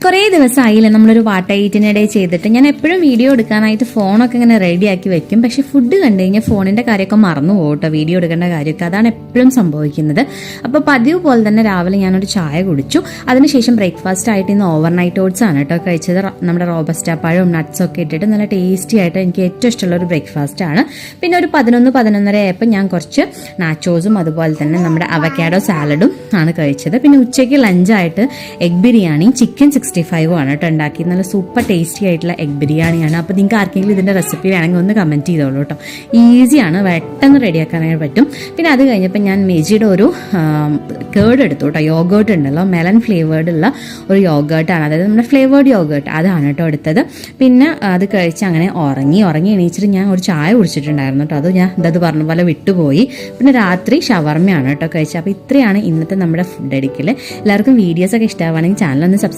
കുറേ ദിവസമായില്ലേ നമ്മളൊരു വാട്ട ഈറ്റിനിടെ ചെയ്തിട്ട്. ഞാൻ എപ്പോഴും വീഡിയോ എടുക്കാനായിട്ട് ഫോണൊക്കെ ഇങ്ങനെ റെഡിയാക്കി വെക്കും, പക്ഷെ ഫുഡ് കണ്ടു കഴിഞ്ഞാൽ ഫോണിന്റെ കാര്യമൊക്കെ മറന്നു പോകും കേട്ടോ, വീഡിയോ എടുക്കേണ്ട കാര്യമൊക്കെ. അതാണ് എപ്പോഴും സംഭവിക്കുന്നത്. അപ്പോൾ പതിവ് പോലെ തന്നെ രാവിലെ ഞാനൊരു ചായ കുടിച്ചു. അതിനുശേഷം ബ്രേക്ക്ഫാസ്റ്റ് ആയിട്ട് ഇന്ന് ഓവർനൈറ്റ് ഓട്സ് ആണ് കേട്ടോ കഴിച്ചത്. നമ്മുടെ റോബസ്റ്റ പഴവും നട്ട്സും ഒക്കെ ഇട്ടിട്ട് നല്ല ടേസ്റ്റി ആയിട്ട് എനിക്ക് ഏറ്റവും ഇഷ്ടമുള്ള ഒരു ബ്രേക്ക്ഫാസ്റ്റ് ആണ്. പിന്നെ ഒരു 11-11:30 ആയപ്പോൾ ഞാൻ കുറച്ച് നാച്ചോസും അതുപോലെ തന്നെ നമ്മുടെ അവക്കാഡോ സാലഡും ആണ് കഴിച്ചത്. പിന്നെ ഉച്ചയ്ക്ക് ലഞ്ചായിട്ട് എഗ് ബിരിയാണിയും ചിക്കൻ 65 ആണ് കേട്ടോ ഉണ്ടാക്കി. നല്ല സൂപ്പർ ടേസ്റ്റി ആയിട്ടുള്ള എഗ് ബിരിയാണിയാണ്. അപ്പോൾ നിങ്ങൾക്ക് ആർക്കെങ്കിലും ഇതിൻ്റെ റെസിപ്പി വേണമെങ്കിൽ ഒന്ന് കമൻറ്റ് ചെയ്തോളൂ കേട്ടോ. ഈസിയാണ്, പെട്ടെന്ന് റെഡിയാക്കാനായിട്ട് പറ്റും. പിന്നെ അത് കഴിഞ്ഞപ്പോൾ ഞാൻ മെജിയുടെ ഒരു കേർഡ് എടുത്തു കേട്ടോ. യോഗേർട്ട് ഉണ്ടല്ലോ, മെലൺ ഫ്ലേവേർഡ് ഉള്ള ഒരു യോഗേർട്ടാണ്, അതായത് നമ്മുടെ ഫ്ലേവേർഡ് യോഗേർട്ട്, അതാണ് കേട്ടോ എടുത്തത്. പിന്നെ അത് കഴിച്ച് അങ്ങനെ ഉറങ്ങി എണീച്ചിട്ട് ഞാൻ ഒരു ചായ കുടിച്ചിട്ടുണ്ടായിരുന്നു കേട്ടോ. അത് ഞാൻ ഇതത് പറഞ്ഞ പോലെ വിട്ടുപോയി. പിന്നെ രാത്രി ഷവർമ്മയാണ് കേട്ടോ കഴിച്ചത്. അപ്പോൾ ഇത്രയാണ് ഇന്നത്തെ നമ്മുടെ ഫുഡ് അടിക്കൽ. എല്ലാവർക്കും വീഡിയോസൊക്കെ ഇഷ്ടമാവുകയാണെങ്കിൽ ചാനൽ ഒന്ന് സബ്സ്ക്രൈബ്